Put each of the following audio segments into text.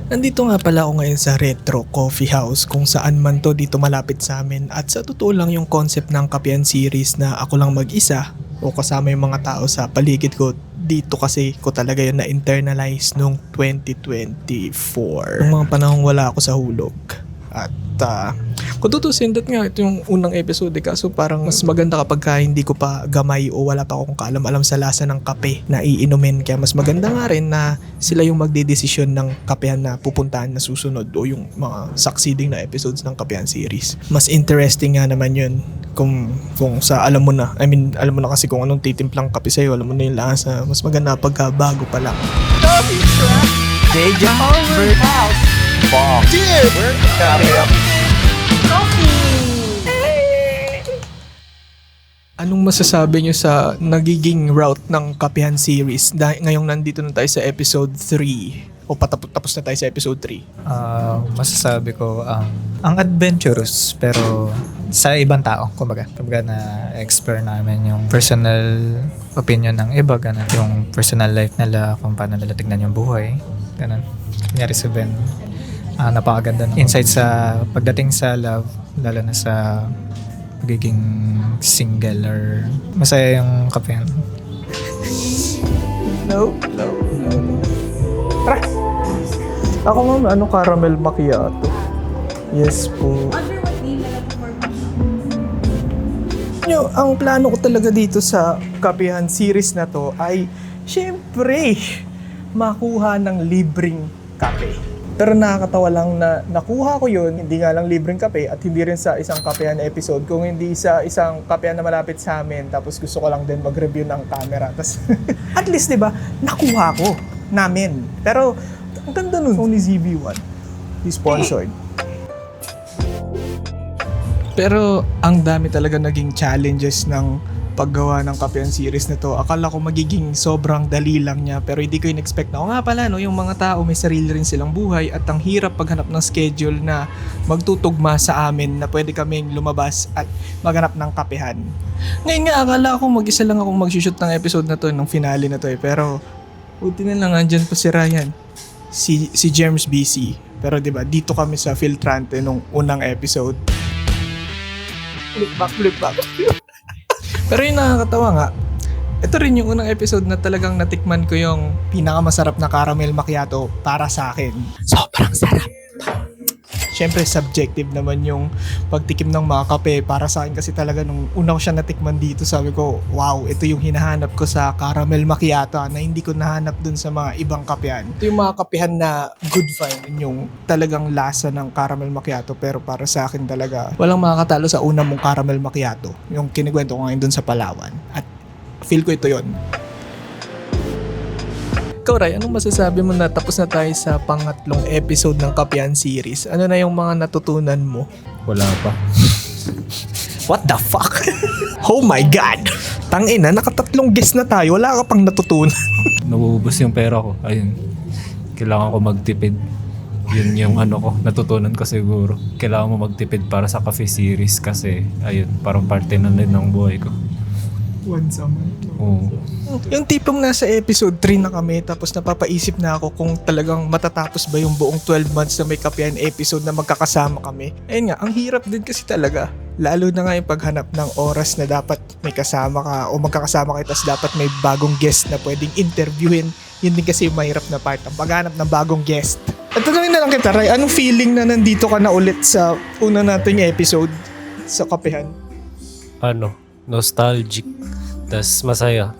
Nandito nga pala ako ngayon sa Retro Coffee House kung saan man to dito malapit sa amin at sa totoo lang yung concept ng Kapihan series na ako lang mag-isa o kasama yung mga tao sa paligid ko dito kasi ko talaga yun na-internalize nung 2024. Nung mga panahong wala ako sa hulog. At kung tutusin, that nga ito yung unang episode kaso parang mas maganda kapag hindi ko pa gamay o wala pa akong kaalam-alam sa lasa ng kape na iinumin. Kaya mas maganda nga rin na sila yung magdedesisyon ng kapehan na pupuntahan na susunod o yung mga succeeding na episodes ng Kapihan series. Mas interesting nga naman yun kung sa alam mo na. Alam mo na kasi kung anong titimplang kape sa'yo, alam mo na yung lasa. Mas maganda pag bago pa lang. Coffee truck. DJ Over House. Bomb. Dude. Anong masasabi nyo sa nagiging route ng Kapihan series? Ngayong nandito na tayo sa episode 3 o tapos na tayo sa episode 3. Masasabi ko ang adventurous pero sa ibang tao, kumbaga na explore namin yung personal opinion ng iba, ganun, yung personal life nila, kung paano nila tignan yung buhay, ganun. Kunyari si Ben, napakaganda ng insight sa pagdating sa love, lalo na sa pagiging single or masaya yung Kapihan. No. Tara! Ako ma'am, caramel macchiato. Yes po. Ang plano ko talaga dito sa Kapihan series na to ay syempre makuha ng libreng kape. Pero nakakatawa lang na nakuha ko yun, hindi nga lang libreng kape at hindi rin sa isang Kapihan episode, kung hindi sa isang Kapihan na malapit sa amin, tapos gusto ko lang din mag-review ng camera. Tapos, at least, di ba, nakuha ko namin. Pero, ang ganda nun, only ZV1. He sponsored. Pero, ang dami talaga naging challenges ng paggawa ng Kapihan series na to. Akala ko magiging sobrang dali lang niya, pero hindi ko in-expect na, nga pala, no, yung mga tao may sarili rin silang buhay at ang hirap paghanap ng schedule na magtutugma sa amin na pwede kaming lumabas at maghanap ng kapihan. Ngayon nga, akala ko mag-isa lang akong mag-shoot ng episode na to, ng finale na to pero buti na lang andyan pa si Ryan, si James BC. Pero diba, dito kami sa Filtrante nung unang episode. Flip back. Pero yung nakakatawa nga, ito rin yung unang episode na talagang natikman ko yung pinakamasarap na caramel macchiato para sa akin. Sobrang sarap! Siyempre subjective naman yung pagtikim ng mga kape. Para sa akin kasi talaga nung una ko siya natikman dito, sabi ko, wow, ito yung hinahanap ko sa caramel macchiato na hindi ko nahanap dun sa mga ibang kapehan. Ito yung mga kapehan na good find, yung talagang lasa ng caramel macchiato. Pero para sa akin talaga, walang makakatalo sa una mong caramel macchiato. Yung kinigwento ko ngayon dun sa Palawan. At feel ko ito yon. Ikaw, Ray, anong masasabi mo na tapos na tayo sa pangatlong episode ng Kapihan series? Ano na yung mga natutunan mo? Wala pa. What the fuck? Oh my God! Tangina, nakatatlong guest na tayo, wala ka pang natutunan. Nauubos yung pera ko. Ayun. Kailangan ko magtipid. Yun yung ko, natutunan ko siguro. Kailangan mo magtipid para sa cafe series kasi ayun, parang parte na din ng buhay ko. Once a month. Oo. Yung tipong nasa episode 3 na kami tapos napapaisip na ako kung talagang matatapos ba yung buong 12 months na may Kapihan episode na magkakasama kami. Ayun nga, ang hirap din kasi talaga. Lalo na nga yung paghanap ng oras na dapat may kasama ka o magkakasama ka tapos dapat may bagong guest na pwedeng interviewin. Yun din kasi yung mahirap na part, ang paghanap ng bagong guest. At tanongin na lang kita, Ray, anong feeling na nandito ka na ulit sa una nating episode sa Kapihan? Nostalgic. Tas masaya.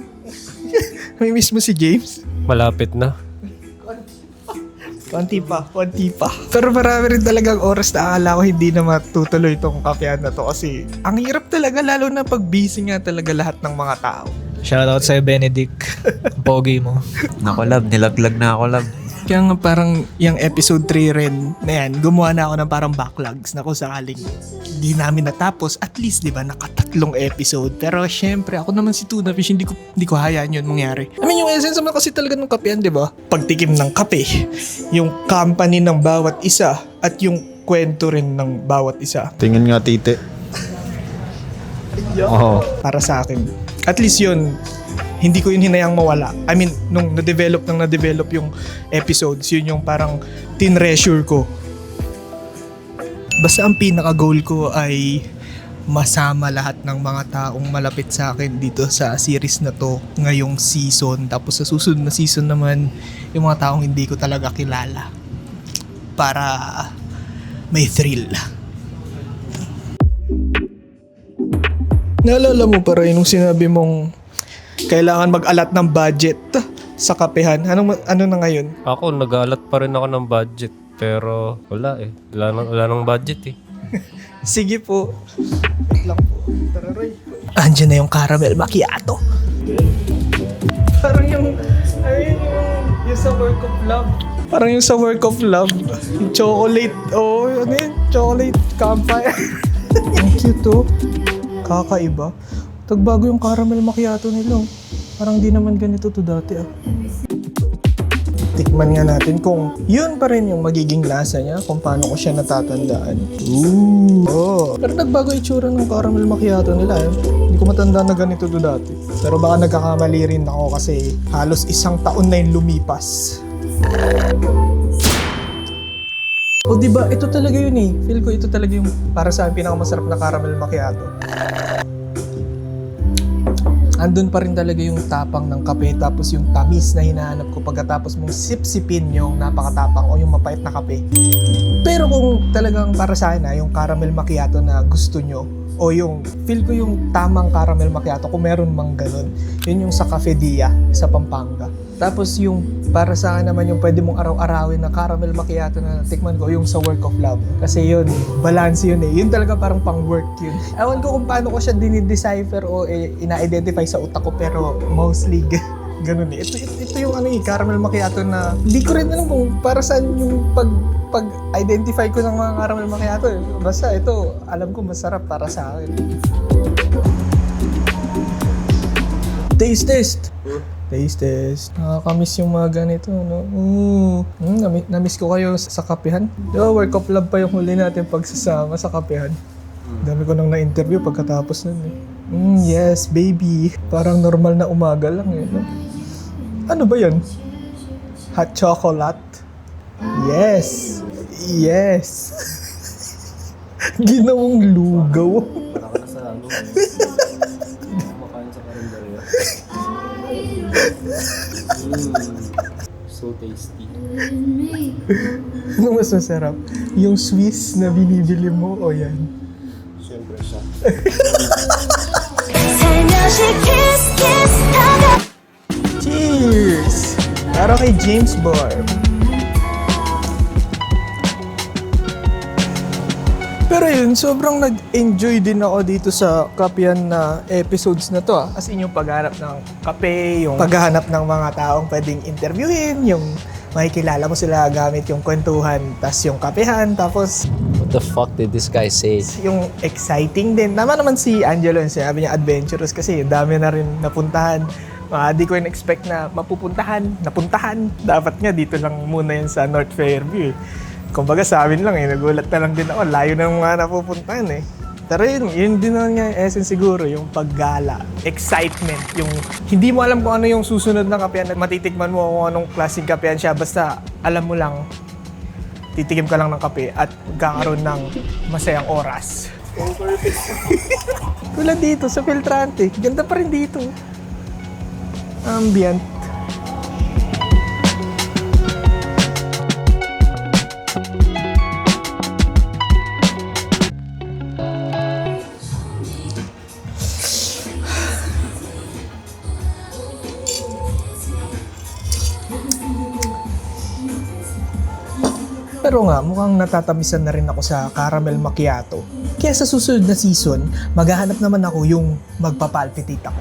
May miss mo si James? Malapit na. Konti pa. Pero marami rin talagang oras na akala ko hindi na matutuloy itong Kapihan na to kasi ang hirap talaga, lalo na pag busy nga talaga lahat ng mga tao. Shoutout sa'yo, Benedict. Pogi mo. Nako, love. Nilaglag na ako, love. Kaya nga parang yung episode 3 rin na yan, gumawa na ako ng parang backlogs na kung sakaling hindi namin natapos, at least diba nakatatlong episode. Pero syempre ako naman si Tuna Fish, hindi ko hayaan yun mangyari. Yung essence naman kasi talaga ng Kapihan, diba? Pagtikim ng kape, yung company ng bawat isa at yung kwento rin ng bawat isa. Tingin nga tite. Oo. Para sa akin, at least yun, hindi ko yun hinayang mawala. I mean, nung na-develop yung episodes, yun yung parang tinreasure ko. Basta ang pinaka-goal ko ay masama lahat ng mga taong malapit sa akin dito sa series na to ngayong season. Tapos sa susunod na season naman, yung mga taong hindi ko talaga kilala. Para may thrill. Naalala mo pa rin nung sinabi mong kailangan mag-alat ng budget sa kapehan. Ano na ngayon? Ako, nag-aalat pa rin ako ng budget. Pero wala eh. Wala nang budget eh. Sige po. Wait lang po. Tararay. Andiyan na yung caramel macchiato. Parang yung sa work of love. Parang yung sa work of love. Yung chocolate. Oh, ano yun? Chocolate campfire. Ang cute to. Kakaiba. Tagbago yung caramel macchiato nila. Parang di naman ganito to dati ah. Tikman nga natin kung yun pa rin yung magiging lasa niya, kung paano ko siya natatandaan. Ooh! Oh. Pero nagbago itsura ng caramel macchiato nila eh. Hindi ko matanda na ganito to dati. Pero baka nagkakamali rin ako kasi halos 1 taon na yung lumipas. O diba, ito talaga yun eh. Feel ko ito talaga yung para sa akin pinakamasarap na caramel macchiato. Andun pa rin talaga yung tapang ng kape tapos yung tamis na hinahanap ko pagkatapos mong sip-sipin yung napakatapang o yung mapait na kape. Pero kung talagang para sa akin yung caramel macchiato na gusto nyo o yung feel ko yung tamang caramel macchiato kung meron mang ganun, yun yung sa Cafe Dia sa Pampanga. Tapos yung para sa akin naman yung pwede mong araw-arawin na caramel macchiato na tikman ko yung sa Work of Love. Kasi yun, balance yun eh. Yun talaga parang pang-work yun. Ewan ko kung paano ko siya dinidecipher o ina-identify sa utak ko pero mostly ganun eh. Ito yung caramel macchiato na hindi ko rin alam kung para saan yung pag-identify ko ng mga caramel macchiato eh. Basta ito, alam ko masarap para sa akin. Taste test! Taste test. Nakakamiss yung mga ganito, no? Namiss ko kayo sa kapehan. Di ba, Work of Love pa yung huli natin pagsasama sa kapehan. Dami ko nang na-interview pagkatapos nun eh. Yes, baby. Parang normal na umaga lang eh, no? Ano ba yan? Hot chocolate? Yes! Yes! Ginawang lugaw. Wala ka na sa kumakain sa karinderya. So tasty. Ano mas masarap? Yung Swiss na binibili mo o yan? Siyempre siya. Cheers! Para kay James Barb. Pero yun, sobrang nag-enjoy din ako dito sa kapehan na episodes na to ah. As in yung paghanap ng kape, yung paghahanap ng mga taong pwedeng interviewin, yung makikilala mo sila gamit yung kwentuhan, tas yung kapehan, tapos What the fuck did this guy say? yung exciting din. Tama naman si Angelo yun, sinabi niya adventurous kasi dami na rin napuntahan. Di ko in-expect na napuntahan. Dapat nga dito lang muna yan sa North Fairview. Kumbaga sa amin lang nagulat na lang din ako. Layo na mga napupuntahan eh. Pero yun din naman nga essence siguro, yung paggala, excitement, yung hindi mo alam kung ano yung susunod na kapehan at matitikman mo kung anong klaseng kapehan siya. Basta alam mo lang, titikim ka lang ng kape at magkakaroon ng masayang oras. Tulad dito sa Filtrante, ganda pa rin dito. Ambient. Pero nga, mukhang natatamisan na rin ako sa caramel macchiato. Kaya sa susunod na season, maghahanap naman ako yung magpapalpitate ako.